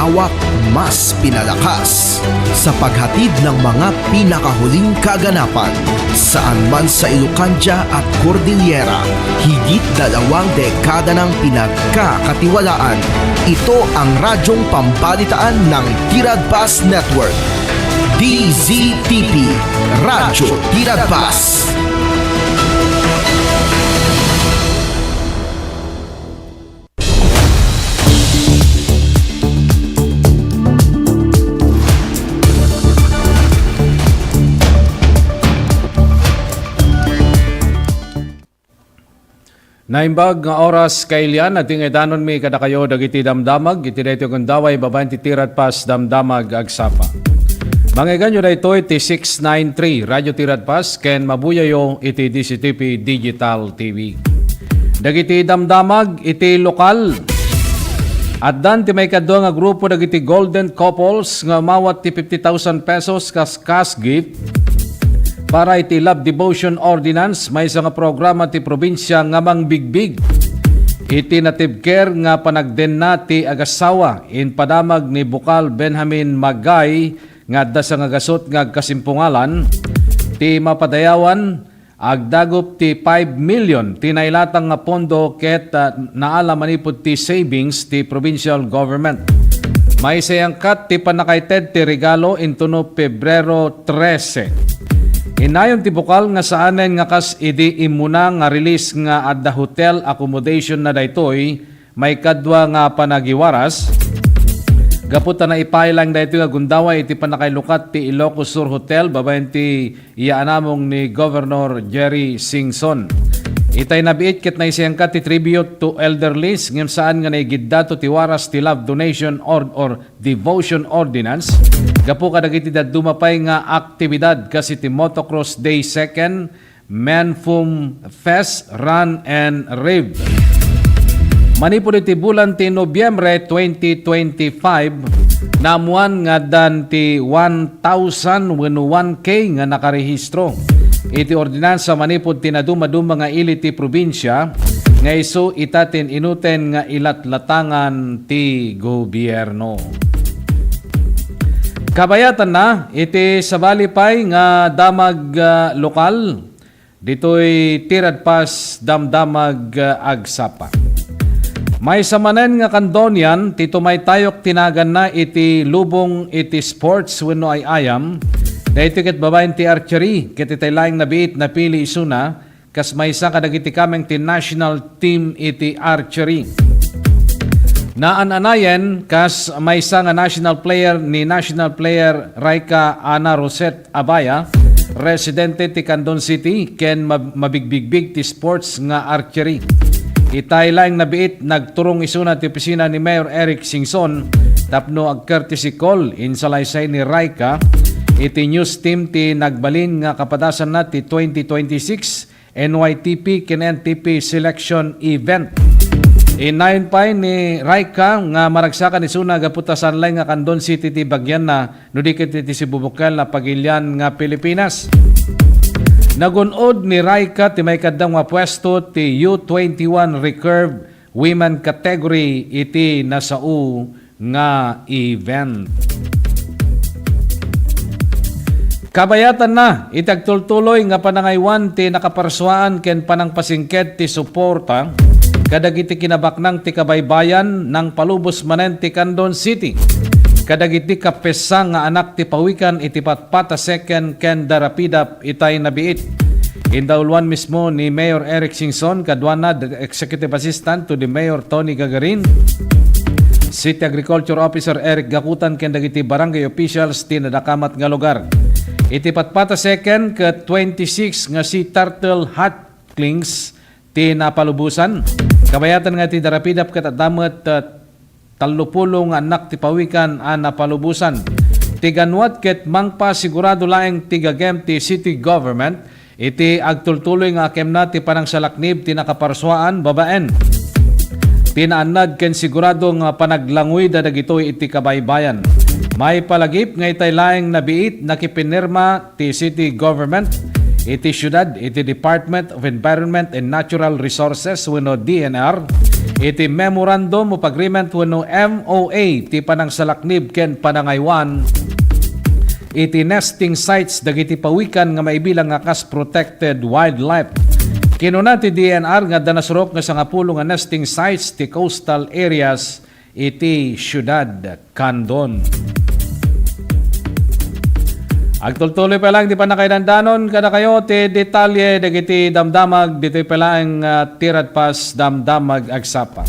pinalawak, mas pinalakas sa paghatid ng mga pinakahuling kaganapan saan man sa Ilocania at Cordillera. Higit 2 dekada ng pinagkakatiwalaan. Ito ang radyong pambalitaan ng Tiradpas Network. DZTP, Radyo Tiradpas. Naimbag nga oras kailian at tingidanon mi kada kayo dagiti damdamag iti daytoy kundaway babaen ti Tiradpas damdamag agsapa. Manggigan nyo daytoy ti 693 Radyo Tiradpas ken mabuyayo iti DCTP Digital TV. Dagiti damdamag iti lokal at dan ti may kadwa nga grupo dagiti golden couples nga mawat ti 50,000 pesos kas cash gift para iti Love Devotion Ordinance may nga programa ti probinsya nga mangbigbig. Iti native care nga panagden na ti agasawa in padamag ni Bukal Benjamin Magay nga da sa nga gasot nga kasimpungalan ti mapadayawan agdagop ti 5 million ti nailatang nga pondo ket naala manipod ti savings ti provincial government. May sayangkat ti panakaited ti regalo intuno Pebrero 13. Inayon ti Bukal nga saanen nga kas idi imuna nga release nga adda hotel accommodation na daytoy may kadwa nga panagiwaras. Gaputa na ipailang daytoy nga gundawa iti panakailukat ti Ilocos Sur Hotel babaen ti iyaanamong ni Governor Jerry Singson. Itay nabiit ket na isiyangkat ti tribute to elderlies ngem saan nga naigiddato ti waras ti Love Donation or Devotion Ordinance. Gapu kadagiti dumapay nga aktibidad kasi ti Motocross Day 2nd, Manfum Fest, Run and Rave. Manipod iti bulan ti Nobyembre 2025, namuan nga dan ti 1,001K nga nakarehistro. Iti ordinansa manipod tinaduma-duma nga ili ti probinsya nga isu itatin inuten nga ilatlatangan ti gobyerno. Kabayatan na iti sabalipay nga damag lokal ditoy Tiradpas damdamag agsapa. May samanen nga kandonyan tito may tayok tinagan na iti lubong iti sports wenno ay ayam. Dahito ket babaen ti archery ket itay laing nabiit na pili isuna kas maysa kadagiti kameng ti national team iti archery. Naananayen kas maysa nga national player ni national player Raika Ana Roset Abaya, residente ti Candon City ken mabigbigbig ti sports nga archery. Itay laing nabiit nagturong isuna ti opisina ni Mayor Eric Singson tapno ag courtesy call in salaysay ni Raika. Iti news team ti nagbalin nga kapadasan na ti 2026 NYTP ken NTP selection event. Inayon pa ni Raika nga maragsakan ni suna gaputasan lay nga Candon City ti bagyan na nudikit ti Sibubukal na pagilyan nga Pilipinas. Nagunod ni Raika ti may kadang pwesto ti U21 recurve women category iti nasau nga event. Kabayatan na, itagtultuloy nga panangaywan ti nakaparswaan ken panangpasingket ti suporta kadagiti kinabaknang ti kabaybayan ng palubos manen ti Candon City. Kadagiti kapesa nga anak ti pawikan iti patpata second ken darapidap itay nabiit. Indauluan mismo ni Mayor Eric Singson kadwana the Executive Assistant to the Mayor Tony Gagarin. City Agriculture Officer Eric Gakutan ken dagiti barangay officials ti nadakamat nga lugar. Iti patpata second ke 26 nga si Turtle Hatchlings ti napalubusan. Kabayatan nga ti darapidap ket adamet 30 nga anak ti pawikan a napalubusan. Tiganwat ket mangpa sigurado laeng tigagem ti city government iti agtultuloy nga akemna ti panangsalaknib ti nakaparswaan babaen. Tinaanad ken sigurado nga panaglangoy dagitoy iti kabaybayan. May palagip nga itay laeng nabiit nakipinirma ti city government, iti syudad, iti Department of Environment and Natural Resources wenno DNR, iti memorandum of agreement wenno MOA ti panang salaknib ken panangaywan iti nesting sites dagiti pawikan nga maibilang nga kas protected wildlife. Kinuna ti DNR nga danasurok nga 10 nga nesting sites ti coastal areas iti Syudad Candon. Agtultuloy pa lang di pa nakaidandanon kada kayo ti detalye dagiti damdamag dito pa lang tirad pas damdamag agsapa.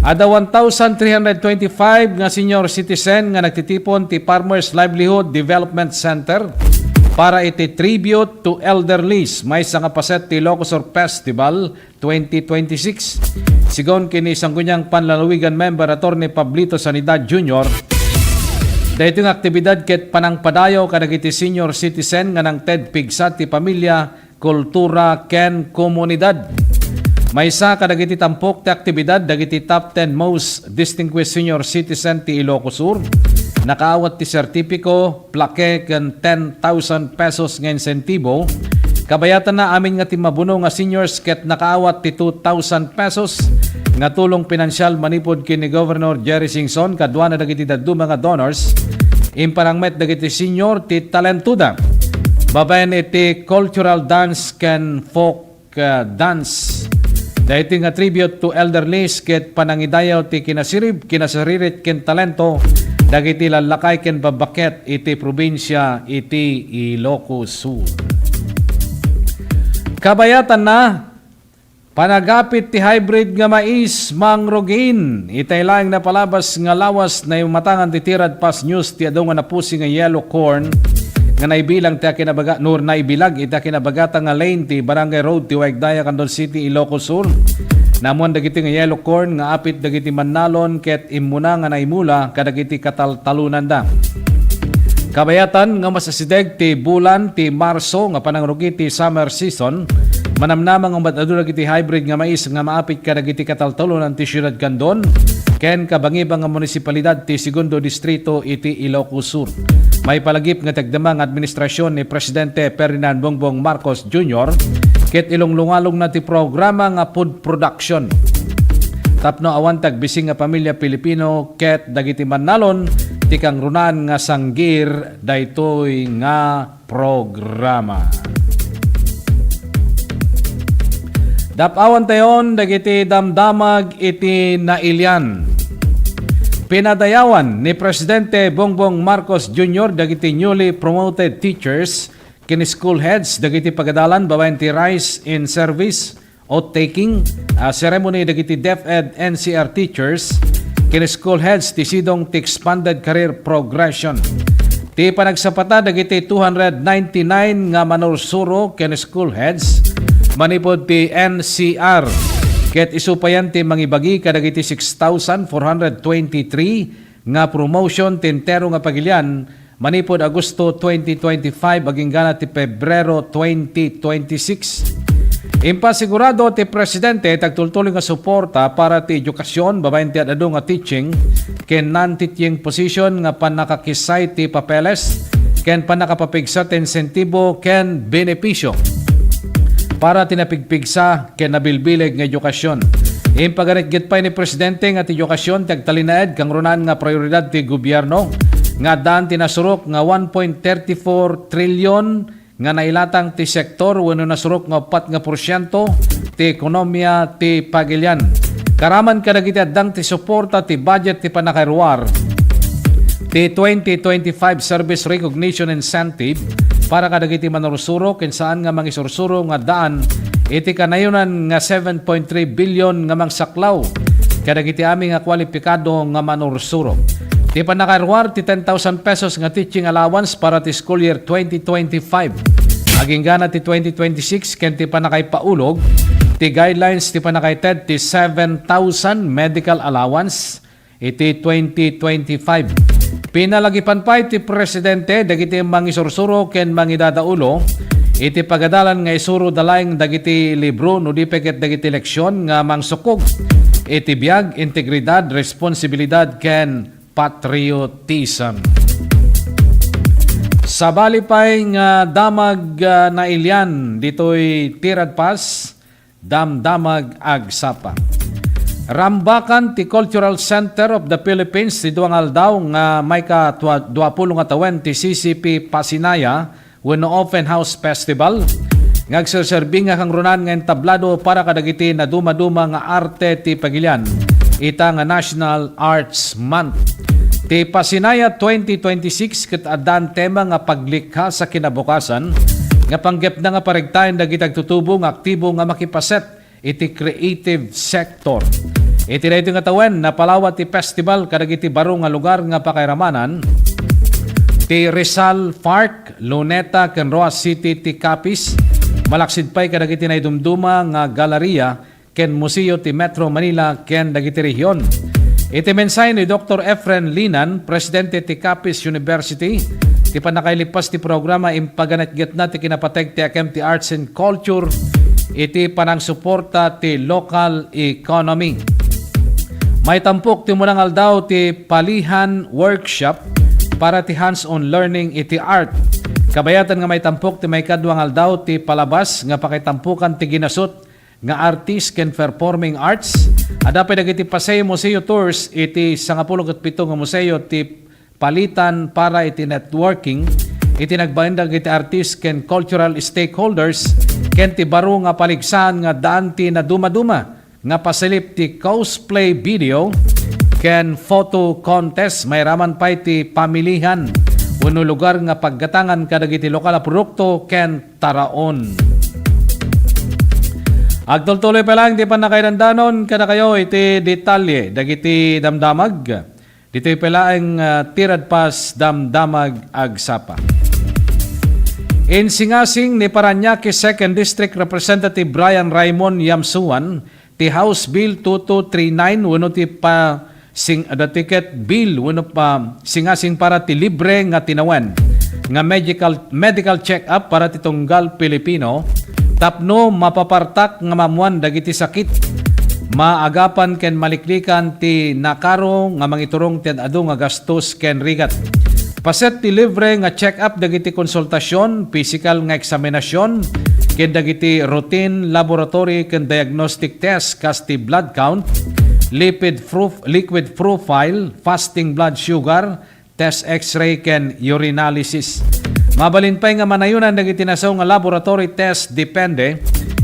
Ada 1,325 nga senior citizen nga nagtitipon ti Farmers Livelihood Development Center para iti tribute to elderlies may nga paset ti Ilocos Festival 2026. Sigon kini sanggunyang panlalawigan member Attorney Pablito Sanidad Jr. Dahito nga aktibidad ket panangpadayo kadagiti senior citizen nga nang TED pigsa ti pamilya, kultura ken komunidad. Maysa kadagiti tampok ti aktibidad dagiti top 10 most distinguished senior citizen ti Ilocos Sur. Nakaawat ti sertipiko, plake ken 10,000 pesos nga insentibo. Kabayatan na amin nga ti mabuno nga seniors ket nakaawat ti 2,000 pesos nga tulong pinansyal manipod kini Governor Jerry Singson kadwa na dagiti daddu mga donors. Imparangmet dagiti senior ti talentuda. Babayan iti cultural dance ken folk dance. Dahiti nga tribute to elderlies ket panangidayaw ti kinasaririt ken talento dagiti lalakay ken babaket iti probinsya iti Ilocos Sur. Kabayatan na panagapit ti hybrid nga mais mangrogin. Itay laing napalabas nga lawas na yung matangan ti tirad pas news ti adong nga napusi nga yellow corn nga naibilang ti kinabaga nur naibilag ita kinabagata nga lane ti Barangay Road ti Waigdaya Candon City Ilocos Sur. Namuan dagiti nga yellow corn nga apit dagiti Mannalon ket immuna nga naimula kadagiti kataltalunan da. Kabayatan nga masasideg ti bulan ti Marso nga panangrugi ti summer season manamnamang ang matadura iti hybrid nga mais nga maapit kadagiti kataltalunan ti Syudad Candon ken kabangibang nga munisipalidad ti Segundo Distrito iti Ilocos Sur. May palagip nga tagdamang administrasyon ni Presidente Ferdinand Bongbong Marcos Jr. ket ilunglungalong na ti programa nga food production. Tapno awan tagbising nga pamilya Pilipino ket dagiti Mannalon ti kangrunan nga sanggir daytoy nga programa. Dapawan tayon dagiti damdamag iti nailyan. Pinadayawan ni Presidente Bongbong Marcos Jr. dagiti newly promoted teachers kini school heads dagiti pagadalan babaen ti Rise in Service oath-taking ceremony dagiti DepEd NCR teachers kini school heads ti sidong ti expanded career progression. Ti panagsapata dagiti 299 nga manursuro kini school heads manipod ti NCR ket isupayan ti mangibagi kadagiti 6,423 nga promotion tintero nga pagilian manipod Agosto 2025 aging gana ti Pebrero 2026. Impasigurado ti Presidente tagtultuloy nga suporta para ti edukasyon babaen ti adado nga teaching ken non-teaching position nga panakakisay ti papeles ken panakapapigsa ti insentibo ken benepisyo para tinapigpigsa ken nabilbilig nga edukasyon. Impaganitgit pa ni Presidente nga ti edukasyon tagtalinaed kang runan nga prioridad ti gobyerno nga daan tinasurok nga 1.34 trilyon nga nailatang ti sektor wenno nasurok nga 4% ti ekonomiya ti pagilian. Karaman kadagiti addang ti suporta ti budget ti panakaruar ti 2025 Service Recognition Incentive para kadagiti manursuro ken saan nga mangisursuro nga daan iti kanayunan nga 7.3 billion nga mangsaklaw kadagiti aming nga kwalipikado nga manursuro. Ti panakaruar ti 10,000 pesos nga teaching allowance para ti school year 2025. Aging gana ti 2026 ken ti panakay paulog ti guidelines ti panakay TED ti 7,000 medical allowance iti 2025. Pinalagipan pa iti Presidente dagiti mangisursuro ken mangidadaulo iti pagadalan nga isuro dalayng dagiti libro no di peket dagiti leksyon nga mangsukog iti biag, integridad, responsibilidad ken patriotism. Sabali pay nga damag na ilyan ditoy tirad pas damdamag agsapa. Rambakan ti Cultural Center of the Philippines ti duang aldaw nga may ka 20 nga tawen ti CCP Pasinaya wenno Open House Festival. Ngagserserbi nga kang runan nga entablado para kadagiti na duma-duma nga arte ti Pagilian. Ita nga National Arts Month. Ti Pasinaya 2026 ket addan tema nga paglikha sa kinabukasan nga panggep na nga paregtayan dagiti agtutubo nga aktibo nga makipaset iti creative sector. Iti dayto nga tawen napalawat ti festival kadagiti baro nga lugar nga pakairamanan ti Rizal Park, Luneta, ken Roa City ti Capiz. Malaksid pay kadagiti naidumduma nga galeriya ken museo ti Metro Manila ken dagiti rehiyon. Iti mensahe ni Dr. Efren Linan, presidente ti Capiz University, ti panakailipas ti programa impaganatget na ti kinapateg ti AKM ti Arts and Culture iti panang suporta ti local economy. May tampok ti munang aldaw ti palihan workshop para ti hands-on learning iti art. Kabayatan nga may tampok ti may kadwang aldaw ti palabas nga pakitampukan ti ginasot nga artist ken performing arts. Adapay dagiti paseo museo tours iti 57 nga museo ti palitan para iti networking iti nagbahindag iti artist ken cultural stakeholders ken ti baro nga paligsahan nga daan ti na duma-duma nga pasilip ti cosplay video ken photo contest. May raman pa ti pamilihan wenno lugar nga paggatangan kadagiti lokal a produkto ken taraon. Agtultuloy pa lang di pa nakairandanon kada kayo iti detalye dagiti damdamag. Dito pala ang tirad pas damdamag agsapa. In Singasing ni Parañaque 2nd District Representative Brian Raymond Yamsuan, ti House Bill 2239 wano ti pa the ticket bill wano pa singasing para ti libre nga tinawen nga medical check-up para ti tunggal Pilipino tapno mapapartak nga mamuan dagiti sakit maagapan ken maliklikan ti nakaro nga mangiturong ti adu nga gastos ken rigat. Paset ti libre nga check-up dagiti konsultasyon, physical nga eksaminasyon, ken dagiti routine laboratory ken diagnostic test kas ti blood count, liquid profile, fasting blood sugar, test x-ray ken urinalysis. Mabalin pay nga manayunan dagiti nasaw nga laboratory test depende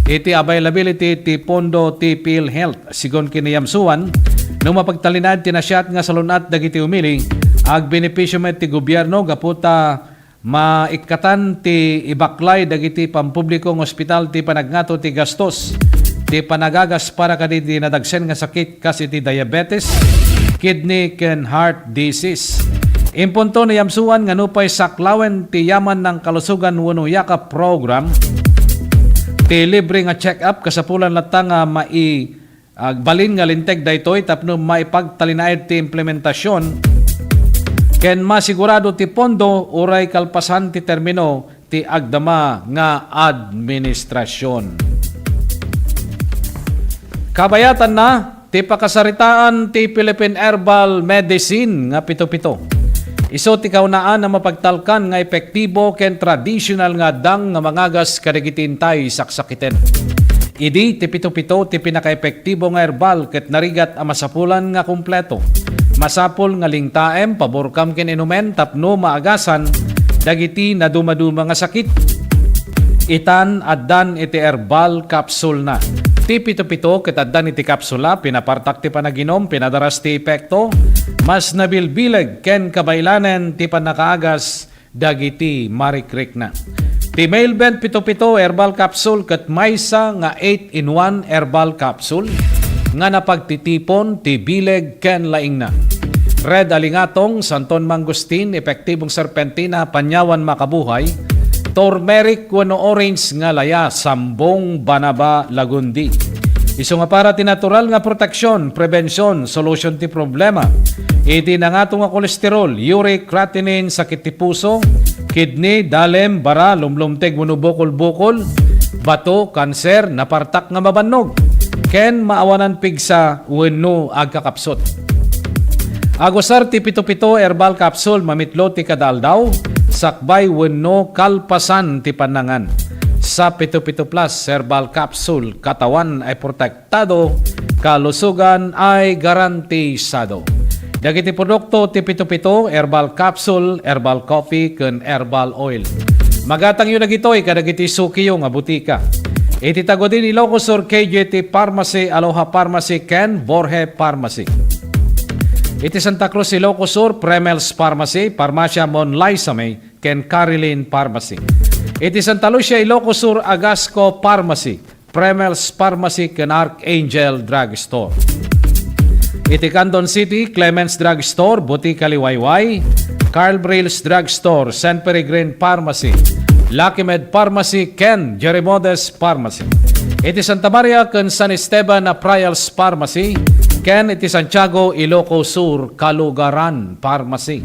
iti availability ti pondo ti PhilHealth. Sigon kiniyamsuan, nung mapagtalinad tinasyat nga salunat dagiti umili, ag benepisyo met ti gobyerno gaputa maikatan ti ibaklay dagiti pampublikong ospital ti panagnato ti gastos ti panagagas para kaditi nadagsen nga sakit kas iti diabetes, kidney ken heart disease. Impunto ni Yamsuan nga nupay saklawen ti yaman ng kalusugan wenno yakap program ti libre nga check-up kasapulan latta nga balin nga linteg daytoy tapno maipagtalinaed ti implementasyon ken masigurado ti pondo uray kalpasan ti termino ti agdama nga administrasyon. Kabayatan na ti pakasaritaan ti Philippine Herbal Medicine nga pito-pito. Iso ti kaunaan na mapagtalkan nga epektibo ken traditional nga dang nga mangagas kadigitintay saksakiten. Idi ti pito-pito ti pinakaepektibo nga herbal ket narigat a masapulan nga kumpleto. Masapol nga lingtaem paborkam ken inumen tapno maagasan dagiti na dumaduma nga sakit. Itan addan iti herbal capsule na. Ti pito-pito ket addan iti kapsula pinapartak ti panaginom pinadaras ti epekto mas nabilbileg ken kabaylanen ti panakaagas dagiti marikrek na. Ti Mailbent pito-pito herbal capsule ket maysa nga 8-in-1 herbal capsule nga napagtitipon ti bileg ken laing na. Red alingatong, santon mangustin, epektibong serpentina, panyawan makabuhay, turmeric wenno orange nga laya, sambong banaba lagundi. Isu nga para ti natural nga proteksyon, prevention, solution ti problema. Iti na nga nga kolesterol, uric, creatinine, sakit ti puso, kidney, dalem, bara, lumlumteg wenno bukol-bukol, bato, kanser, napartak nga mabannog. Ken maawanan pigsa wenno agkakapsot. Agosar ti pito-pito herbal capsule mamitlo ti kadaldaw sakbay wenno kalpasan ti panangan. sa Pito Pito Plus Herbal Capsule. Katawan ay protektado, kalusugan ay garantisado. Dagiti produkto ti Pito Pito, Herbal Capsule, Herbal Coffee, ken Herbal Oil. Magatang yun nagitoy kadagiti sukiyo nga butika. Ititago din Ilocos Sur KJT Pharmacy, Aloha Pharmacy, Ken Borje Pharmacy. Iti Santa Cruz, Ilocos Sur, Premels Pharmacy, Parmasya Mon Laisame, Ken Carilin Pharmacy. Iti Santa Lucia, Ilocos Sur, Agasco Pharmacy, Premels Pharmacy, Ken Archangel Drugstore. Iti Canton City, Clements Drugstore, Butika Liwayway, Carl Brills Drugstore, San Peregrine Pharmacy, Lucky Med Pharmacy, Ken Jerimodes Pharmacy. Iti Santa Maria, ken San Esteban na Prials Pharmacy, Ken iti Santiago, Ilocos Sur, Kalugaran Pharmacy.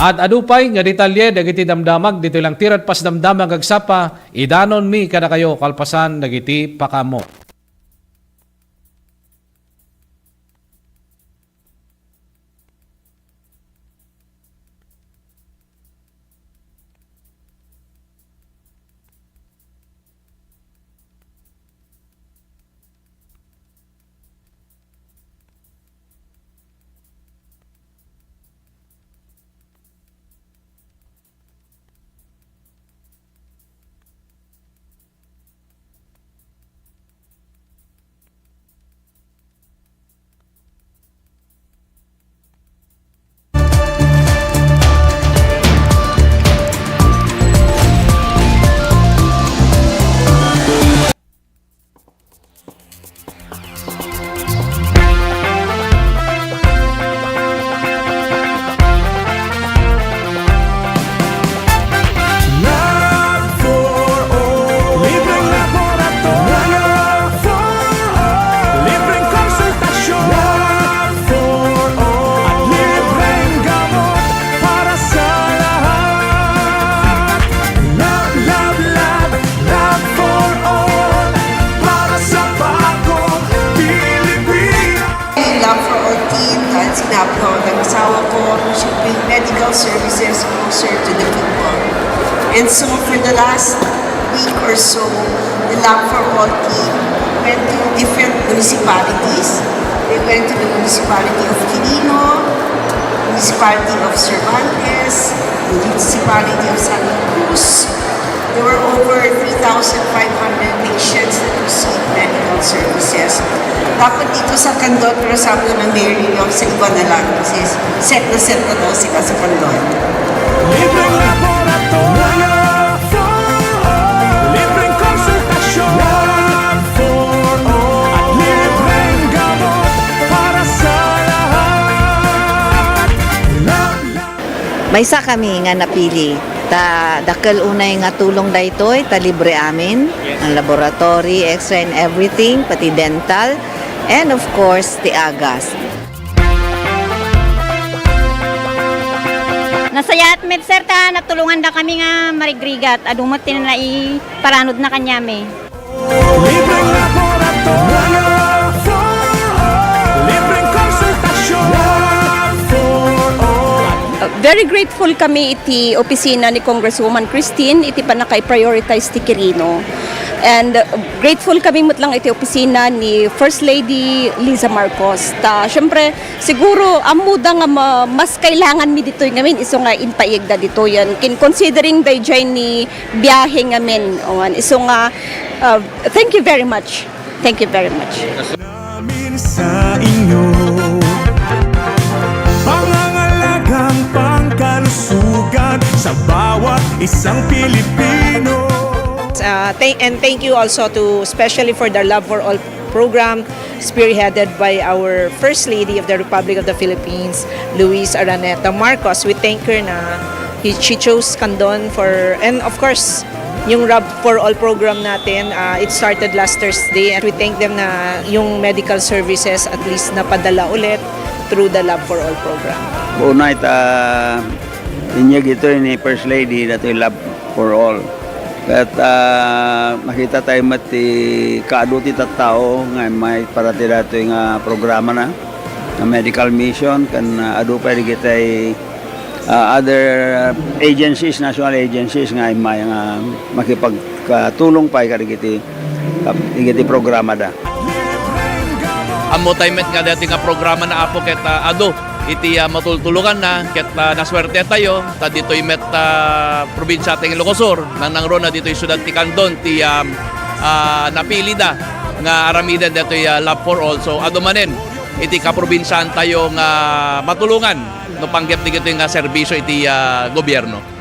At adupay nga detalye dagiti damdamag dito lang tirat pas damdamag agsapa, idanon mi kada kayo kalpasan dagiti pakamo. Sinabi ko, nag-asawa ko, should bring medical services closer to the people. And so for the last week or so, the Lab for All team went to different municipalities. They went to the municipality of Quirino, municipality of Cervantes, municipality of Santa Cruz. There were over 3,500 patients that received medical services. Dapat dito sa Candon, pero sabi ng Mayor yung sa iba na lang kasi set na daw sila sa Candon. Libreng laboratorio, libreng konsultasyon, at libreng gamot para sa lahat. May isa kami nga napili. Dakal unay nga tulong daytoy, ta libre amin, ang laboratory, x-ray and everything, pati dental, and of course, the agas. Nasaya at med sir ta, natulungan na kami nga marigrigat, adumat na paranod na kanyami. Libreng laboratorio, libreng konsultasyon. Very grateful kami iti opisina ni Congresswoman Christine, iti pa nakay-prioritize ti Quirino. And grateful kami mutlang iti opisina ni First Lady Liza Marcos. Siyempre, siguro amuda nga mas kailangan mi dito ngamin iso nga inpaigda dito yan. Considering the ni biyahe ngamin. Iso nga, thank you very much. Thank you very much. Namin sa inyo pangangalagang pangkalusugan sa bawat isang Pilipino. And thank you also to especially for the Love for All program spearheaded by our First Lady of the Republic of the Philippines, Luis Araneta Marcos. We thank her na she chose Candon for, and of course, yung Love for All program natin, it started last Thursday, and we thank them na yung medical services at least napadala ulit through the Love for All program. Unay inyag ito ni First Lady na ito Love for All. At makita tayo mati kaaduti tattao nga may parati dato yung programa na medical mission kan adu pa di kita other agencies, national agencies nga may makipagtulong pa ikati programa da. Amo tayo met nga dati nga programa na apo ket ado iti matultulungan na ket naswerte tayo ta dito'y met probinsya ting Ilocosur nang nangrona dito'y syudad ti Candon ti napili da nga aramiden dito'y Love for All. So ado manen iti kaprobinsyan tayo nga matulungan no panggep ti ito'y nga serbisyo iti gobyerno.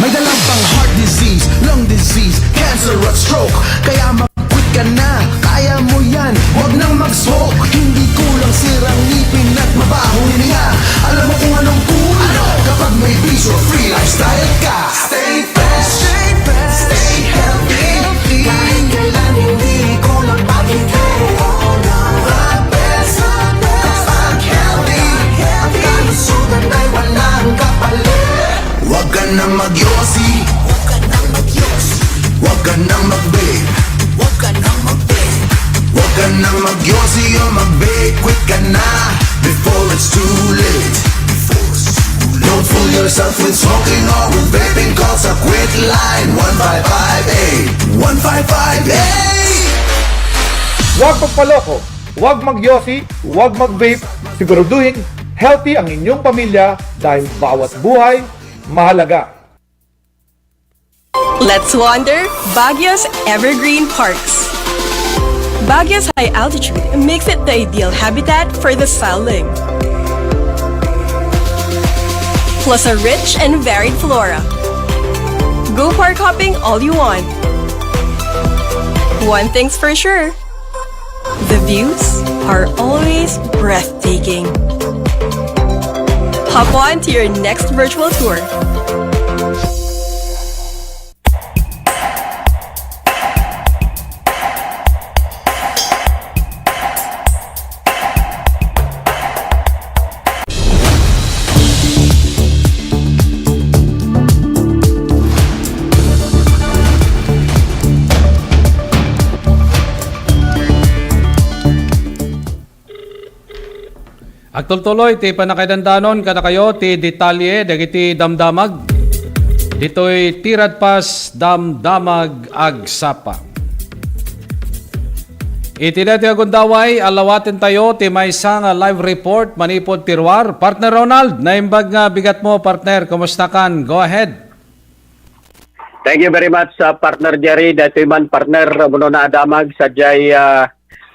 May dalang pang heart disease, lung disease, cancer at stroke. Kaya mag-quit ka na, kaya mo yan, huwag nang mag-smoke. Hindi kulang sirang ngipin at mabahong hininga. Alam mo kung anong cool? Kapag may bisyo, free lifestyle ka. Stay fresh, stay healthy. Kahit kailan hindi kulang pag-ibig. The best, kapag healthy. Ang kalusugan ay walang kapalit. Huwag ka nang magyosi, huwag ka nang magyosi, huwag ka nang mag-vape, huwag ka nang mag-vape, huwag ka nang magyosi o mag-vape. Quit ka na before it's too late. Don't fool yourself with smoking or with vaping. Call sa quit line 1558 1558. Huwag magpaloko, huwag magyosi, huwag mag-vape. Siguraduhin healthy ang inyong pamilya dahil bawat buhay mahalaga. Let's wander Baguio's Evergreen Parks. Baguio's high altitude makes it the ideal habitat for the silent. Plus a rich and varied flora. Go park hopping all you want. One thing's for sure, the views are always breathtaking. Hop on to your next virtual tour. Agtultuloy ti panakaidandanon kada kayo ti detalye dagiti damdamag. Ditoy tirad pas damdamag agsapa. Iti dati agundaway alawatin tayo ti maysa nga live report manipod tirwar. Partner Ronald, naimbag nga bigat mo partner, kumusta kan? Go ahead. Thank you very much partner Jerry. Dati man partner muno na adamag sadyay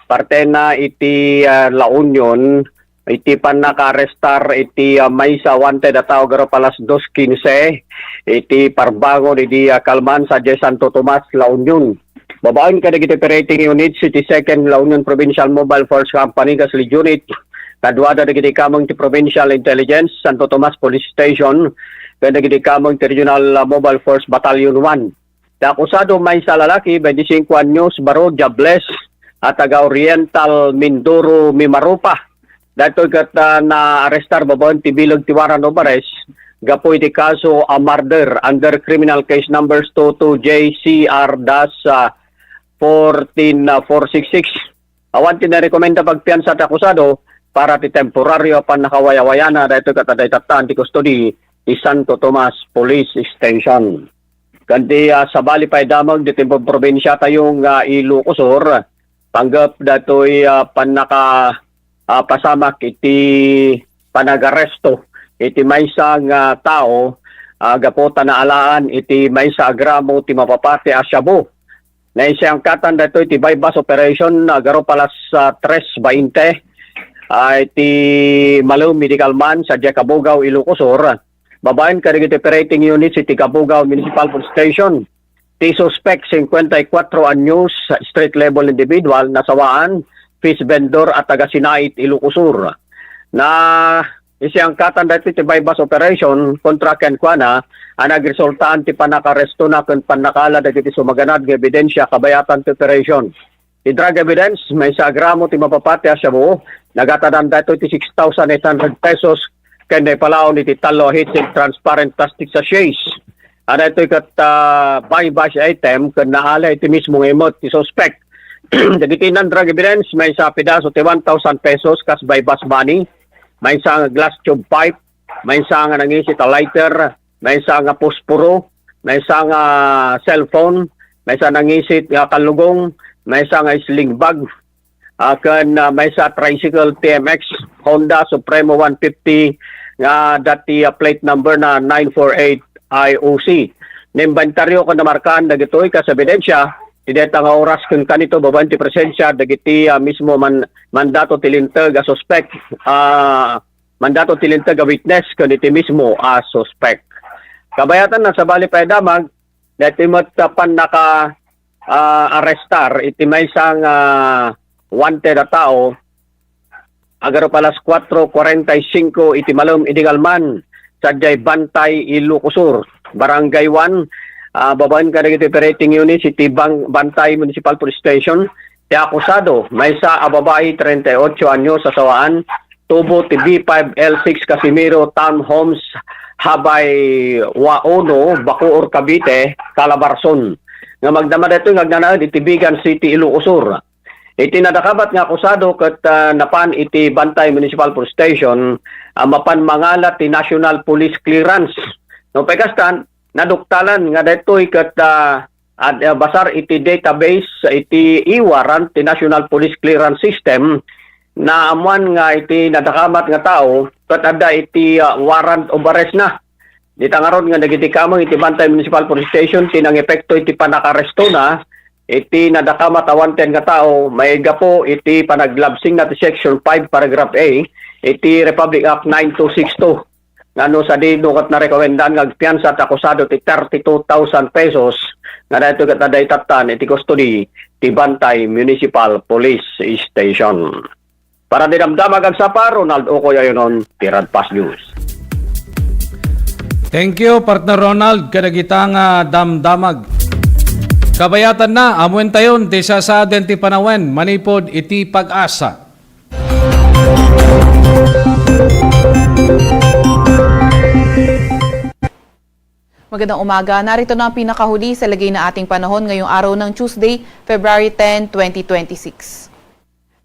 parte na iti La Union. Iti pan naka-arrestar iti maysa wanted a tao garo palas 2:15 iti parbangon iti Kalman sa Santo Tomas, La Union. Babaon ka iti operating units iti 2nd La Union Provincial Mobile Force Company Gaslig Unit. Kadwada iti kamong ti Provincial Intelligence Santo Tomas Police Station kaya iti kamong ti Regional Mobile Force Battalion 1. Akusado maysa lalaki 25 anyos baro jobless at taga Oriental Mindoro Mimaropa. Dato kat na-arrestar babon ti Bilog Tiwaran Obares, gapoy ti kaso a murder under criminal case numbers 22 JCR-14466. Awan ti na-rekomenda pagpian sa akusado para ti temporaryo pan nakawayawayana dato kat aday tataan ti custody ti Santo Tomas Police Station. Kandi sa bali pa damag dito sa probinsya tayong Ilocosur, panggap datoy panaka pasamak iti panagaresto iti maysang tao gapota na alaan iti maysa agramo ti mapapati a Shabu. Na isang katan dito iti bypass operation garo palas 3:20 iti Malaw Medical Man sa Kabugaw, Ilocosur. Babaen ka iti operating unit sa Kabugaw Municipal Police Station. Ti suspect 54 anyos street level individual nasawaan fish vendor at taga Sinait, Ilocosur. Na isang katan dito iti bypass operation kontra ken kuana ang nagresultaan ti panakaresto na ken panakala dagiti sumaganad nga ebidensya kabayatan ti operation. Ti drug evidence may sa gramo ti mapapati a Shabu nagatadan dito ti 6,800 pesos ken palaon iti talo heated transparent plastic sachets. Ano ito kat buy-bash item ken naala iti mismo emot ti suspect. Dagiti nan drug evidence may sa pidaso ti 1,000 pesos kas buy-bash money. May isang glass tube pipe, may isang nangisit a lighter, may isang posporo, may isang cellphone, may isang nangisit kalugong, may isang sling bag, may isang tricycle TMX, Honda Supremo 150, dati plate number na 948 IOC. Nimbantaryo ko na markaan dagitoy kas ebidensya, tideta nga oras kung kanito babanti presensya dagiti mismo mandato tilintag a suspect mandato tilintag a witness kaniti mismo a suspect. Kabayatan na sa bali pa damag dati matapan naka arrestar iti may isang wanted a tao agaro palas 4:45 iti Malum Idigalman sa Bantay, Ilocosur, Barangay 1. Babaen ka naging operating unit si Tibang Bantay Municipal Police Station. Ti akusado, may sa babae 38 anyo sa sawaan, tubo ti B5L6 Casimiro Townhomes Habay Waono, Bacoor, Cavite, Calabarzon. Nga magdama dito ngagnanaad iti Bigan City, Ilocosur. Iti nadakabat nga akusado kat napan iti Bantay Municipal Police Station mapan mangalat ti National Police Clearance. No pagkastan naduktalan nga daytoy ket basar iti database iti e-warrant ti National Police Clearance System na amuan nga iti nadakamat nga tao ket adda iti warrant of arrest na. Ditangaron nga dagiti kamang iti Bantay Municipal Police Station tinang epekto iti panakaresto na iti nadakamat a wanted nga tao maiga po iti panaglabsing na ti Section 5 Paragraph A iti Republic Act 9262. Ngano sa dino kat narekomendan nga piyansa at akusado ti 32,000 pesos nga dito kat nadaytatan iti custody ti Bantay Municipal Police Station. Para dinamdamag ang sapa, Ronald Ocoy ayonon, Tirad Pass News. Thank you, partner Ronald. Kadagitang damdamag. Kabayatan na, amuen tayon, ti sasaden ti panawen, manipod iti pag-asa. Magandang umaga. Narito na ang pinakahuli sa lagay na ating panahon ngayong araw ng Tuesday, February 10, 2026.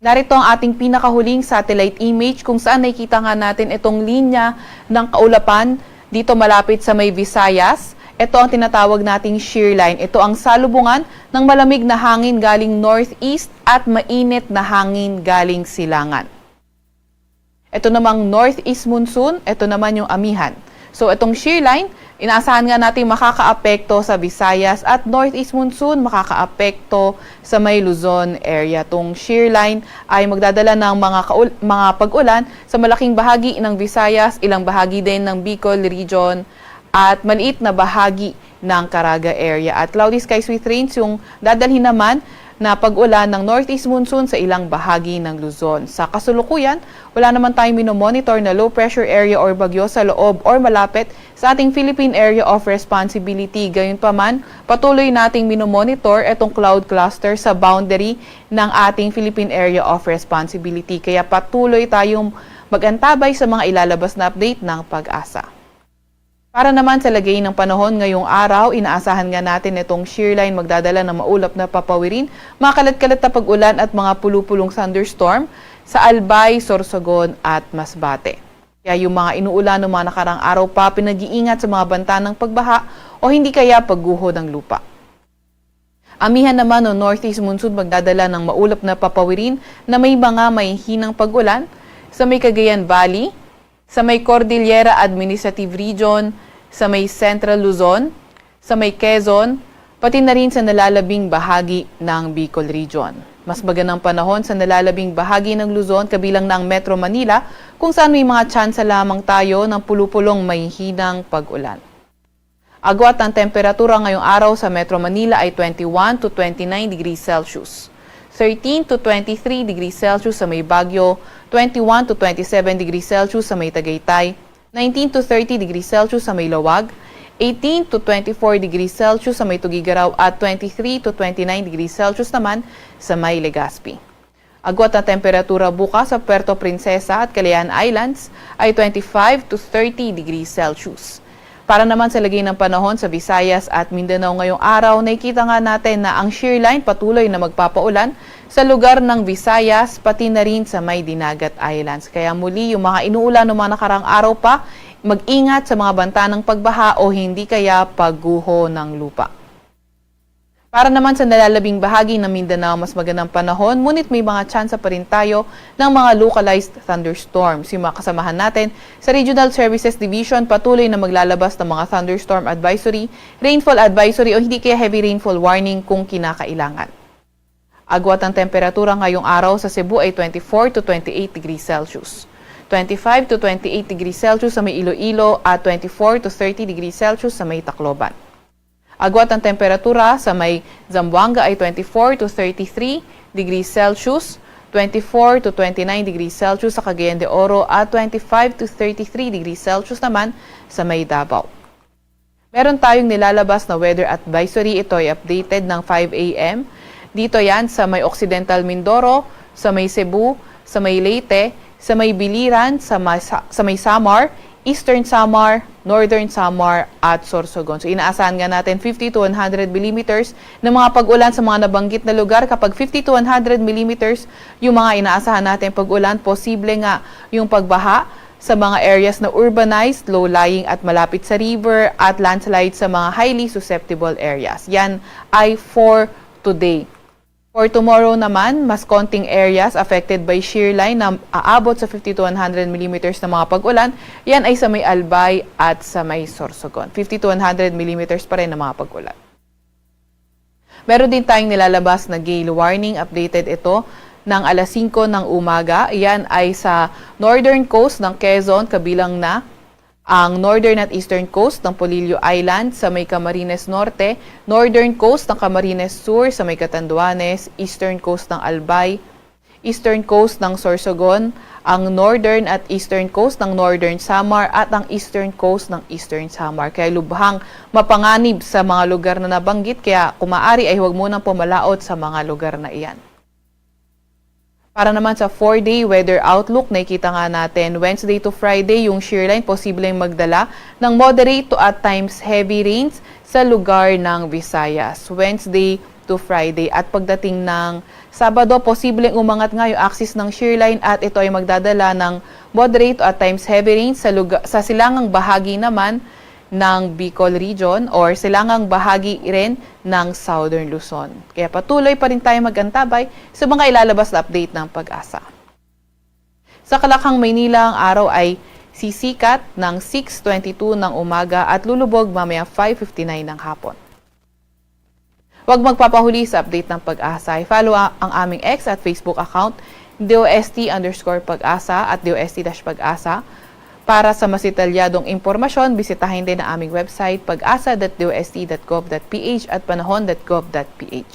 Narito ang ating pinakahuling satellite image kung saan nakikita nga natin itong linya ng kaulapan dito malapit sa may Visayas. Ito ang tinatawag nating shear line. Ito ang salubungan ng malamig na hangin galing northeast at mainit na hangin galing silangan. Ito namang northeast monsoon, ito naman yung amihan. So itong shear line, inaasahan nga natin makakaapekto sa Visayas at northeast monsoon makakaapekto sa may Luzon area. Itong shear line ay magdadala ng mga pag-ulan sa malaking bahagi ng Visayas, ilang bahagi din ng Bicol region at maliit na bahagi ng Caraga area. At cloudy skies with rains yung dadalhin naman na pag-ulan ng northeast monsoon sa ilang bahagi ng Luzon. Sa kasulukuyan, wala naman tayong minomonitor na low pressure area or bagyo sa loob or malapit sa ating Philippine Area of Responsibility. Gayunpaman, patuloy nating minomonitor itong cloud cluster sa boundary ng ating Philippine Area of Responsibility. Kaya patuloy tayong mag-antabay sa mga ilalabas na update ng Pag-asa. Para naman sa lagay ng panahon ngayong araw, inaasahan nga natin itong shear line magdadala ng maulap na papawirin, mga kalat-kalat na pag-ulan at mga pulupulong thunderstorm sa Albay, Sorsogon at Masbate. Kaya yung mga inuulan ng mga nakarang araw pa, pinag-iingat sa mga banta ng pagbaha o hindi kaya pagguho ng lupa. Amihan naman o northeast monsoon magdadala ng maulap na papawirin na may mga mahihinang pag-ulan sa may Cagayan Valley, sa may Cordillera Administrative Region, sa may Central Luzon, sa may Quezon, pati na rin sa nalalabing bahagi ng Bicol Region. Mas magandang panahon sa nalalabing bahagi ng Luzon kabilang ng Metro Manila kung saan may mga tsansa lamang tayo ng pulupulong may hinang pag-ulan. Agwat ang temperatura ngayong araw sa Metro Manila ay 21 to 29 degrees Celsius. 13 to 23 degrees Celsius sa may Baguio, 21 to 27 degrees Celsius sa may Tagaytay, 19 to 30 degrees Celsius sa may Lawag, 18 to 24 degrees Celsius sa may Tugigaraw at 23 to 29 degrees Celsius naman sa may Legazpi. Agwat na temperatura bukas sa Puerto Princesa at Calayan Islands ay 25 to 30 degrees Celsius. Para naman sa lagay ng panahon sa Visayas at Mindanao ngayong araw, nakikita nga natin na ang shear line patuloy na magpapaulan sa lugar ng Visayas pati na rin sa may Dinagat Islands. Kaya muli yung mga inuulan ng mga nakarang araw pa, mag-ingat sa mga banta ng pagbaha o hindi kaya pagguho ng lupa. Para naman sa nalalabing bahagi ng Mindanao, mas magandang panahon, ngunit may mga tsansa pa rin tayo ng mga localized thunderstorms. Yung mga kasamahan natin sa Regional Services Division patuloy na maglalabas ng mga thunderstorm advisory, rainfall advisory o hindi kaya heavy rainfall warning kung kinakailangan. Agwat ang temperatura ngayong araw sa Cebu ay 24 to 28 degrees Celsius. 25 to 28 degrees Celsius sa may Iloilo at 24 to 30 degrees Celsius sa may Tacloban. Agwat ang temperatura sa may Zamboanga ay 24 to 33 degrees Celsius, 24 to 29 degrees Celsius sa Cagayan de Oro at 25 to 33 degrees Celsius naman sa may Davao. Meron tayong nilalabas na weather advisory, ito ay updated ng 5 a.m. Dito yan sa may Occidental Mindoro, sa may Cebu, sa may Leyte, sa may Biliran, sa may Samar, Eastern Samar, Northern Samar at Sorsogon. So inaasahan nga natin 50 to 100 millimeters ng mga pag-ulan sa mga nabanggit na lugar. Kapag 50 to 100 millimeters yung mga inaasahan natin pag-ulan, posible nga yung pagbaha sa mga areas na urbanized, low-lying at malapit sa river at landslide sa mga highly susceptible areas. Yan ay for today. For tomorrow naman, mas konting areas affected by shear line na aabot sa 50 to 100 millimeters na mga pag-ulan. Yan ay sa may Albay at sa may Sorsogon. 50 to 100 millimeters pa rin na mga pag-ulan. Meron din tayong nilalabas na gale warning. Updated ito ng alas 5 ng umaga. Yan ay sa northern coast ng Quezon, kabilang na ang northern at eastern coast ng Polillo Island sa may Camarines Norte, northern coast ng Camarines Sur sa may Catanduanes, eastern coast ng Albay, eastern coast ng Sorsogon, ang northern at eastern coast ng Northern Samar at ang eastern coast ng Eastern Samar. Kaya lubhang mapanganib sa mga lugar na nabanggit, kaya kung maaari ay huwag munang pumalaot sa mga lugar na iyan. Para naman sa 4-day weather outlook, nakikita nga natin Wednesday to Friday yung shear line posibleng magdala ng moderate to at times heavy rains sa lugar ng Visayas. Wednesday to Friday at pagdating ng Sabado, posibleng umangat nga yung axis ng shear line at ito ay magdadala ng moderate to at times heavy rains sa silangang bahagi naman ng Bicol Region or silangang bahagi rin ng Southern Luzon. Kaya patuloy pa rin tayo mag-antabay sa mga ilalabas na update ng Pag-asa. Sa Kalakhang, Maynila, ang araw ay sisikat ng 6:22 ng umaga at lulubog mamaya 5:59 ng hapon. Huwag magpapahuli sa update ng Pag-asa. I-follow ang aming X at Facebook account DOST_Pag-asa at DOST-Pag-asa. Para sa mas detalyadong impormasyon, bisitahin din ang aming website pag-asa.dost.gov.ph at panahon.gov.ph.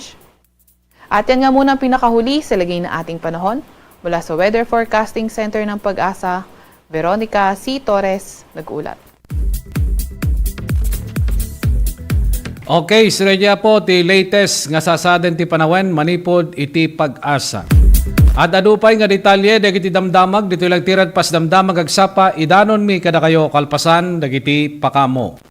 At yan nga muna ang pinakahuli sa lagay na ating panahon. Mula sa Weather Forecasting Center ng Pag-asa, Veronica C. Torres, nag-ulat. Okay, siraya po ti latest nga sasaden ti panahon manipod iti Pag-asa. At adupay nga detalye dagiti damdamag dito lang tirad pas damdamag agsapa idanon mi kada kayo kalpasan dagiti pakamo.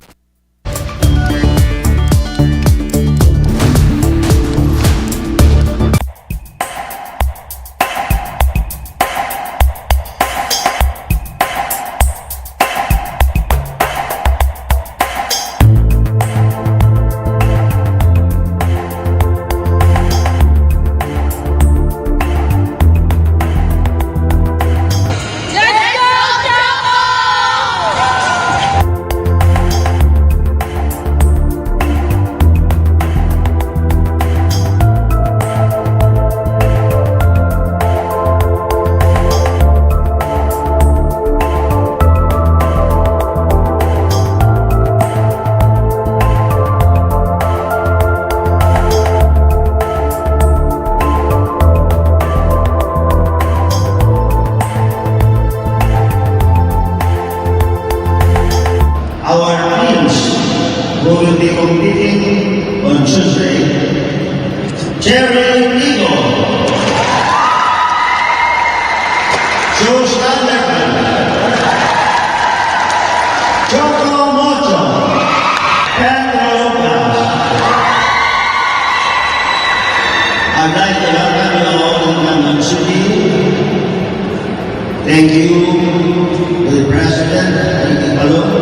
Thank you to the President, Enrique Palom,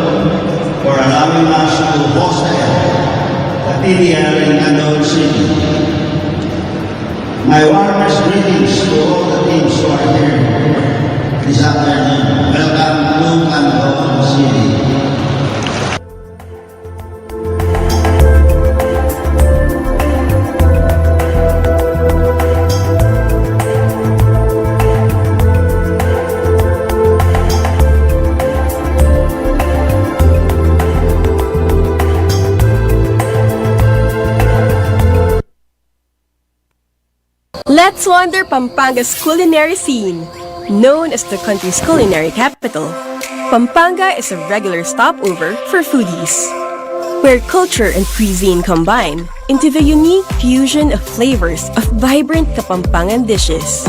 for allowing us to host the PDL in Andon City. My warmest greetings to all the teams who are here this afternoon. Welcome to Andon City. Let's wander Pampanga's culinary scene. Known as the country's culinary capital, Pampanga is a regular stopover for foodies, where culture and cuisine combine into the unique fusion of flavors of vibrant Kapampangan dishes.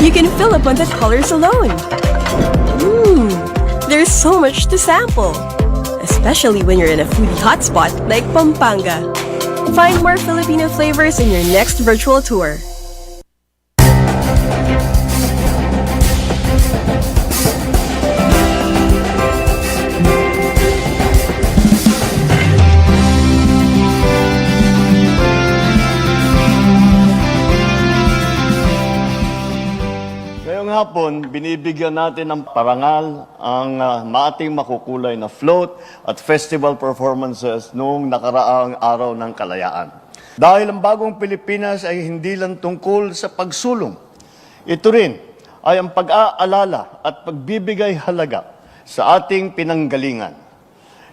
You can fill up on the colors alone. There's so much to sample, especially when you're in a foodie hotspot like Pampanga. Find more Filipino flavors in your next virtual tour. Ngayong hapon, binibigyan natin ng parangal ang ating makukulay na float at festival performances noong nakaraang araw ng kalayaan. Dahil ang bagong Pilipinas ay hindi lang tungkol sa pagsulong. Ito rin ay ang pag-aalala at pagbibigay halaga sa ating pinanggalingan.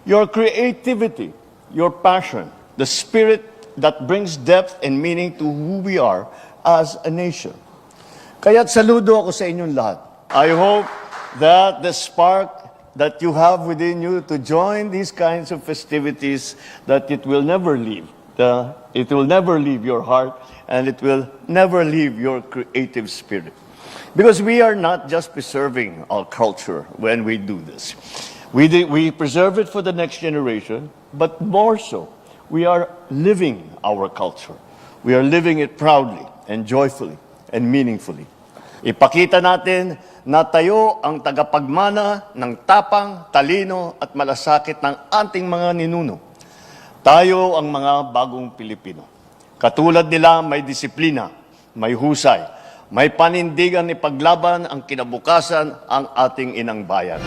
Your creativity, your passion, the spirit that brings depth and meaning to who we are as a nation. Kaya't saludo ako sa inyong lahat. I hope that the spark that you have within you to join these kinds of festivities, that it will never leave. It will never leave your heart, and it will never leave your creative spirit. Because we are not just preserving our culture when we do this. We preserve it for the next generation, but more so, we are living our culture. We are living it proudly and joyfully and meaningfully. Ipakita natin na tayo ang tagapagmana ng tapang, talino at malasakit ng ating mga ninuno. Tayo ang mga bagong Pilipino. Katulad nila, may disiplina, may husay, may panindigan ipaglaban ang kinabukasan ang ating inang bayan.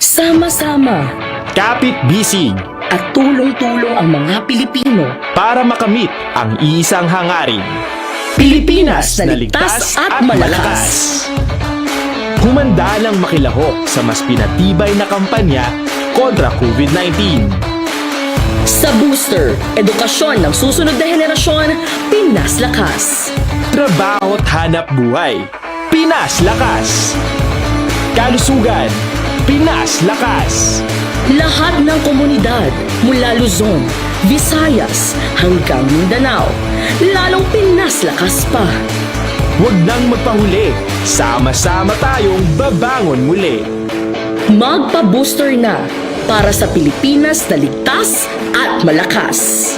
Sama-sama, kapit-bisig, at tulong-tulong ang mga Pilipino para makamit ang iisang hangarin. Pilipinas na ligtas at malakas. Humanda ng makilahok sa mas pinatibay na kampanya kontra COVID-19. Sa booster, edukasyon ng susunod na henerasyon, Pinas Lakas. Trabaho at hanap buhay, Pinas Lakas. Kalusugan, Pinas Lakas. Lahat ng komunidad mula Luzon, Visayas hanggang Mindanao, lalong Pinas Lakas pa. Huwag nang magpahuli, sama-sama tayong babangon muli. Magpa-booster na para sa Pilipinas na ligtas at malakas.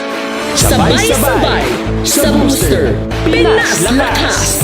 Sabay-sabay sa booster, Pinas Lakas.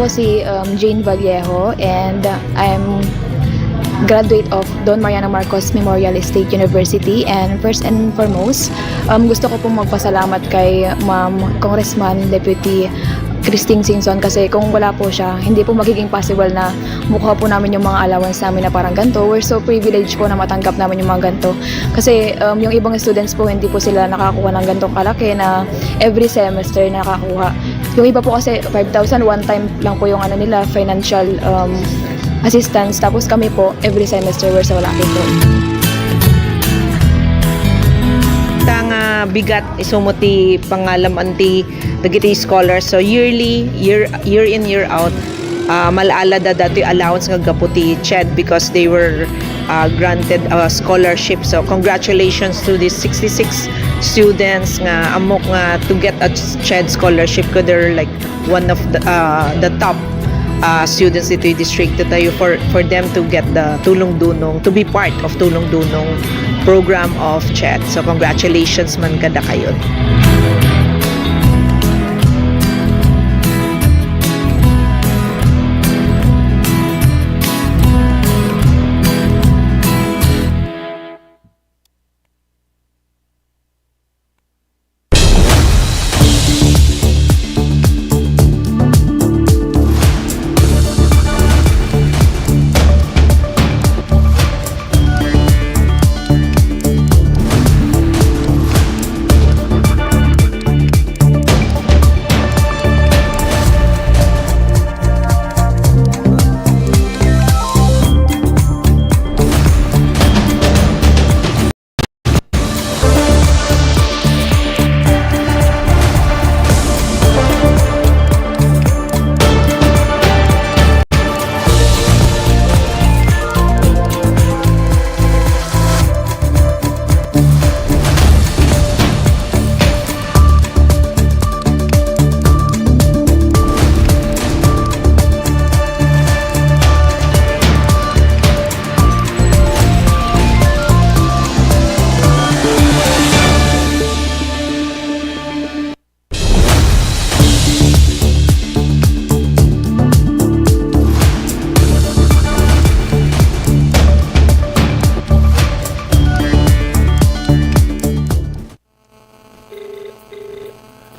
po si Jane Vallejo and I'm graduate of Don Mariano Marcos Memorial State University, and first and foremost, gusto ko pong magpasalamat kay Ma'am Congressman Deputy Christine Singson kasi kung wala po siya, hindi po magiging possible na mukha po namin yung mga allowance namin na parang ganito. We're so privileged po na matanggap namin yung mga ganito. Kasi yung ibang students po, hindi po sila nakakuha ng ganitong kalaki na every semester nakakuha. Yung iba po kasi 5,000 one time lang po yung nila, financial assistance. Tapos kami po, every semester we're so lucky po. Tanga bigat isumuti pangalam anti dagiti scholars. So year in year out, malaala da dati allowance nga gaputi CHED because they were granted a scholarship. So congratulations to these 66 students nga amok nga to get a CHED scholarship. They're like one of the top students dito yung district tayo for them to get the Tulong Dunong, to be part of Tulong Dunong program of CHED. So congratulations man kada kayo.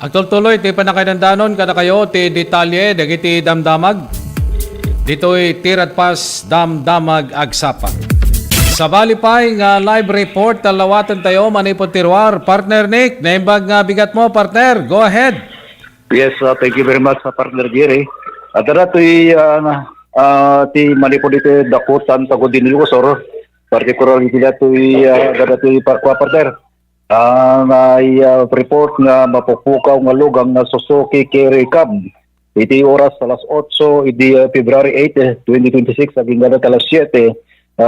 Agtultuloy, ti panakainandanon, kada kayo, ti detalye, dagiti damdamag. Dito'y tirat pas damdamag agsapa. Sa balipay nga live report, talawatan tayo, manipot tirwar. Partner Nick, naimbag nga bigat mo, partner. Go ahead. Yes, thank you very much, partner Jerry. At dato'y ti manipot dito dakutan sa Godin Ilocosor. Particularly dato'y dato'y partner. May report nga mapupukaw nga lugang na Suzuki Carry Cab. Iti oras alas 8, iti February 8, 2026, aging gana alas 7,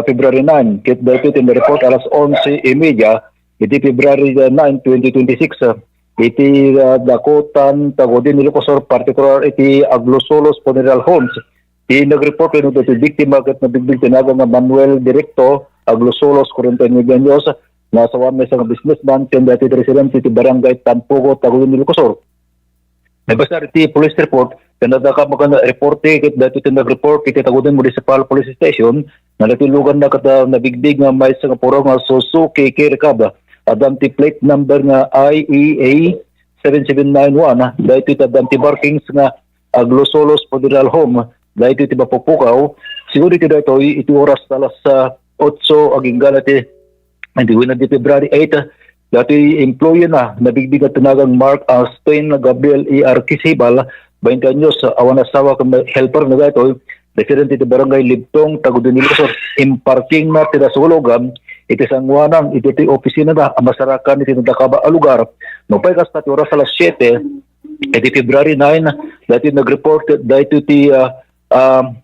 February 9. Kit dito iti report alas 11:30, iti February 9, 2026. Iti Dakotan, Tagodin, Ilocosor, particular iti Aglosolos Funeral Homes. Iti nag-report ito iti biktima at nabigbig tinaga nga Manuel Directo, Aglosolos, 49 Million. Nasa one may isang businessman, kaya dati resident iti Barangay Tampugo, Taguin, Ilocosor. May basta iti police report, kaya nadaka mag-reporte, kaya dati iti nag-report, kaya Taguin Municipal Police Station, na natilugan na kata nabigdig nga may isang puro nga Suzuki Carry Cab, adamti plate number nga IEA 7791, dahil iti adamti markings nga Aglosolos Funeral Home, dahil iti mapupukaw, siguro iti dito, iti oras alas 8, aging galati, hindi ko na di February 8, dati employee na nabigbig at tinagang Mark Stein Gabriel E.R. Kisibal, 20 anyos, awan asawa kang helper na dito, resident iti Barangay Libtong, Tagudan, Ilocosor, imparking na tinasulogam, iti sangwanang, iti opisina na, amasarakan iti nadakaba a lugar, no pay kas pati oras alas 7, iti February 9, dati nag-report, dati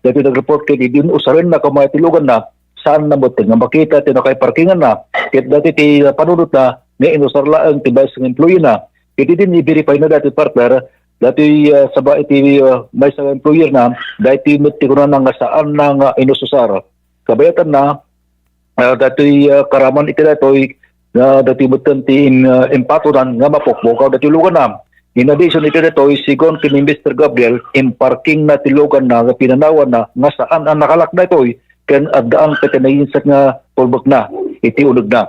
nag-report kay din usarin na kamayatilugan na, saan na mo nga makita tinakay parkingan na kit dati ti panunot na may inusarla ang tibay sa employee na kit din i-verify na dati partner dati sa ba iti may sa employer na dati ti kuno nga saan na inususar kabayatan na dati karaman iti datoy na dati mutan ti impaturan nga mapokpokaw dati lugan na In addition, ito na ito, sigon kini Mr. Gabriel, in parking na tilugan na pinanawan na nga saan ang nakalak na ito, kan adaan katinayinsak nga pulbok na, iti unog na.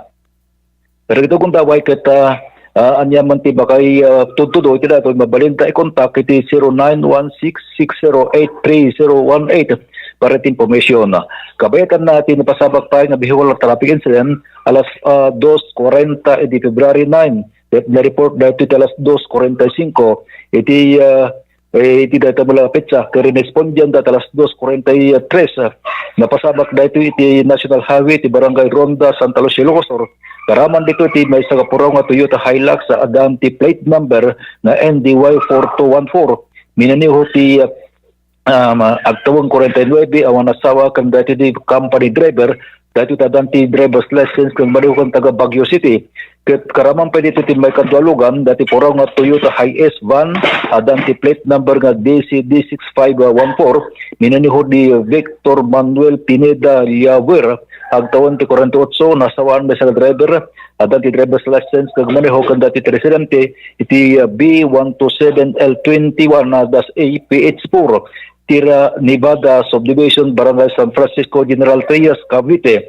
Pero ito kung daway kita anyaman ti bakay tutudo iti dato mabalinta i-contact iti 0916-608-3018 para iti information. Kabayatan natin napasabak tayo na vehicular traffic incident alas 2:40 iti February 9. Na-report dahil iti alas 2:45 iti data malapit sa karinespondian dahil alas 2:43 napasabak dahil iti National Highway iti Barangay Ronda, Santa Lucia, Ilocos. Karaman dito iti may sagapuraw nga Toyota Hilux sa adante plate number na NDY4214. Minaniho ti agtawang 49 awan asawa kan dati di company driver dati adante driver's license kang baliw kang taga Baguio City. Karaman pa dito ti may kadwalugan dati puraw nga Toyota Hiace van adante plate number nga DCD6514. Minaniho di Victor Manuel Pineda Yawer agtawan ti 48 nasawaan ba sa driver adante driver's license kag maneho kan dati residente iti B127L21 das APH4 Tira Nevada Subdivision Barangay San Francisco General Trias Cavite.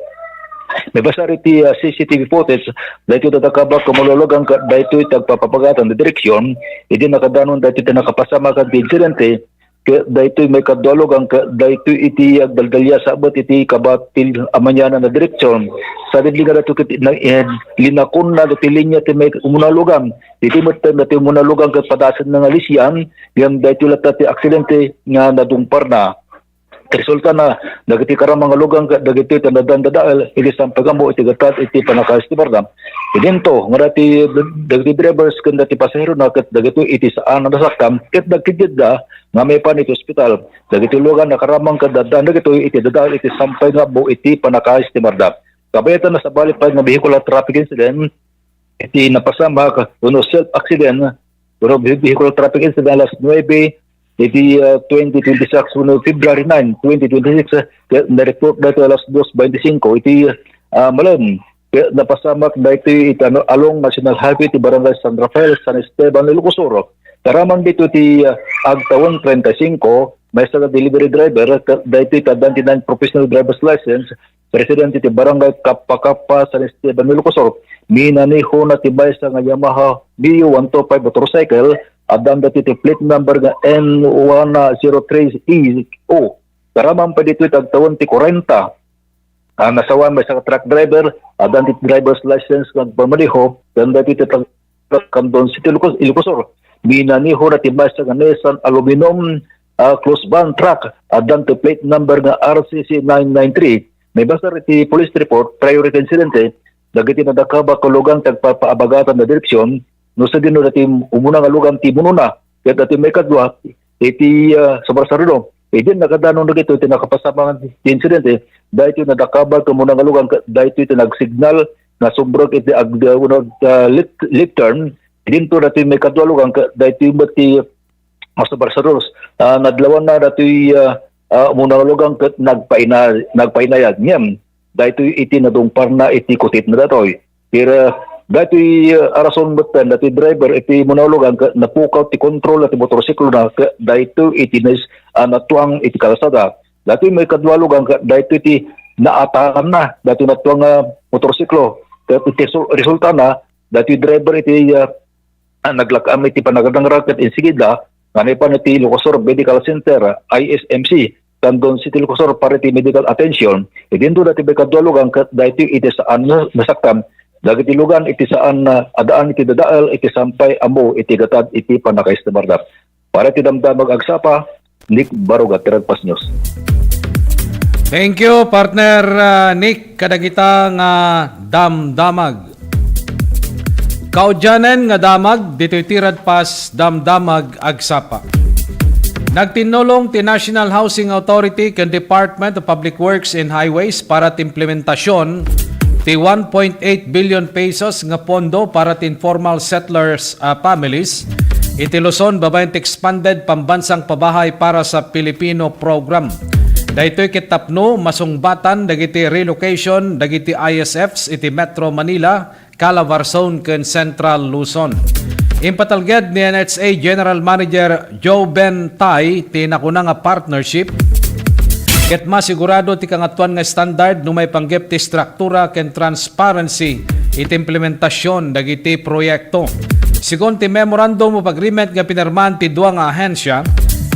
May basar iti CCTV footage dahito tatakabak kumulologang dahito itagpapapagatan na direksyon hindi nakadanon dahito nakapasama kan ti insidente dahito may kadolog ang dahito iti agdaldalya sa abot iti kabatil amanyana na direksyon sa dinliga dato linakon na dati linya ti may umunalugang iti matan dati umunalugang kat padasan ng alisyan yung dahito lahat ti aksidente nga nadumpar na resulta na dagiti karamang lugang dagiti tandadandadaal ilisang pagamo iti gatat iti panakaistibardam idento nga dati dagiti drivers kan dati pasahero na kat dagiti iti saan nasaktam ket dagkidid da nga may pan iti ospital dagiti lugan na karamang kadadaan dagiti iti dadaal iti sampay nga bo iti panakaistibardam kabayatan na sa balik pa nga vehicular traffic incident iti napasama kuno self accident kuno vehicular traffic incident alas 9 iti 2026 February 9, 2026 na-report dito alas 2:25 iti malam napasamak dito iti along National Highway iti Barangay San Rafael, San Esteban, Ilocos. Karaman dito iti agtawang 35 may sa delivery driver dito iti adante ng professional driver's license resident iti Barangay Kapakapa, San Esteban, Ilocos. Minaniho na tibay sa nga Yamaha Mio 125 motorcycle adam dati ti plate number nga N103EO. Karamang pa dito itagtawan ti 40. Nasawan may sa truck driver, adam ti driver's license kang pamaliho, dan dati ti Candon City, Ilocos. Minaniho na ti may sa Nissan aluminum close van truck, adam ti plate number nga RCC 993. May basar iti police report, priority incident, dagiti nadakaba kulugang tagpapaabagatan na direksyon, no sa dino dati umuna nga lugang ti mununa ket dati may kadwa iti sabarsarino din nakadanon dagito iti nakapasamangan ti insidente dahito nadakabal kumuna nga lugang dahito iti nagsignal na sumbrog iti left turn dinto dati may kadwa lugang dahito ti sabarsaros nadlawan na dati umuna nga lugang nagpainayag ngem dahito iti nadungpar na iti kutit na datoy pero dati arason batan dati driver iti monologan napukaw ti control ati motorsiklo na dayto iti natuang iti kalsada dati may kadwalugan dayto iti naatakan na dati natuang motorsiklo iti resulta na dati driver iti naglakam iti panagadang raket insigida ngani pa iti Ilocos Medical Center ISMC Candon City, Ilocos para iti medical attention idinto dati may kadwalugan dayto iti saan nasaktam dagiti lugan iti saan adaan iti dadaal iti sampay amo iti gatad iti panakaistabardap. Para iti damdamag agsapa, Nick Baruga, Tiragpas News. Thank you, partner Nick. Kadagita nga damdamag. Kaudyanen nga damag, dito'y Tiragpas damdamag agsapa. Nagtinulong ti National Housing Authority ken Department of Public Works and Highways para ti implementasyon ti 1.8 billion pesos nga pondo para ti informal settlers families. Iti Luzon, babaeng expanded pambansang pabahay para sa Pilipino program. Daytoy kitapno masungbatan dagiti relocation dagiti ISFs iti Metro Manila, Calabarzon ken Central Luzon. Impatalged ni NHA General Manager Joe Ben Tai tinakuna nga partnership ket masigurado ti kangatuan nga standard no may panggep ti struktura ken transparency iti implementasyon dagiti proyekto. Sigon ti memorandum of agreement nga pinirmahan ti duwa nga ahensya,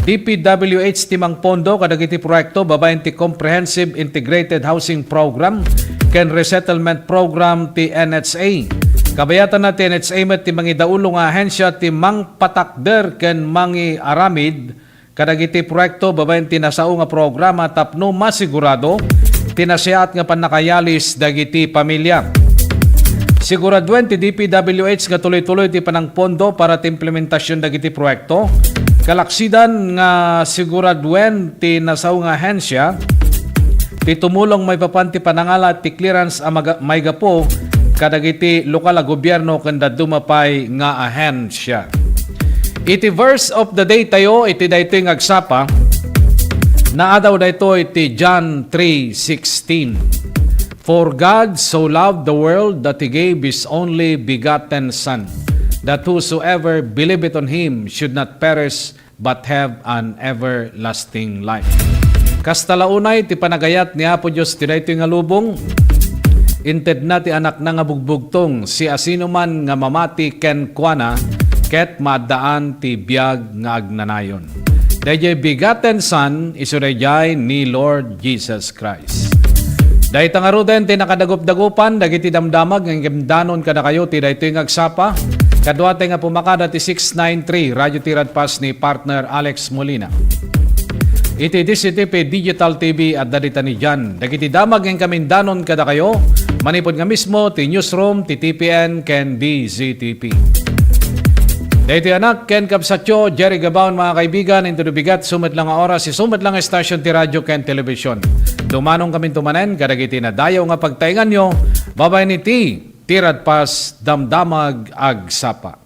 DPWH timang pondo kadagiti proyekto babaen ti Comprehensive Integrated Housing Program ken Resettlement Program ti NHA. Kabayatan na ti NHA met ti mangi daulo nga ahensya ti mang patakder ken mangi aramid kadagiti proyekto babaen ti nasao nga programa tapno masigurado tinasiat nga panakayalis dagiti pamilya. Siguraduen ti DPWH nga tuloy-tuloy ti panang pondo para ti implementasyon dagiti proyekto. Kalaksidan nga siguraduen ti nasao nga ahensya ti tumulong may papanti panangala ti clearance a may gapo kadagiti lokal a gobyerno ken dumapay nga ahensya. Iti verse of the day tayo, iti daytoy nga agsapa, naadaw dayto iti John 3:16. For God so loved the world that He gave His only begotten Son, that whosoever believeth on Him should not perish but have an everlasting life. Kastalaunay ti panagayat ni Apo Diyos ti daytoy nga lubong, inted na ti anak na nga bugbugtong si asino man nga mamati ken kuana ket maadaan ti biag nga agnanayon. Dayjay begotten Son isurayjay ni Lord Jesus Christ. Dahi tangaruden ti nakadagop-dagopan dagiti damdamag ng gimdanon kada kayo ti daytoy nga agsapa. Kadwate nga pumakada ti 693 Radio Tirad Pas ni partner Alex Molina. Iti DCTP Digital TV at dadita ni Jan. Dagiti damag ng kamindanon kada kayo. Manipod nga mismo ti newsroom ti TPN ken DZTP. Dahiti anak, Ken Kapsatyo, Jerry Gabaon mga kaibigan, into the bigat, sumat lang ang oras, sumat lang ang stasyon ti radyo ken television. Dumanong kami tumanen, kadagiti na dayaw nga pagtaingan nyo, babay ni Tirad Pas, damdamag agsapa.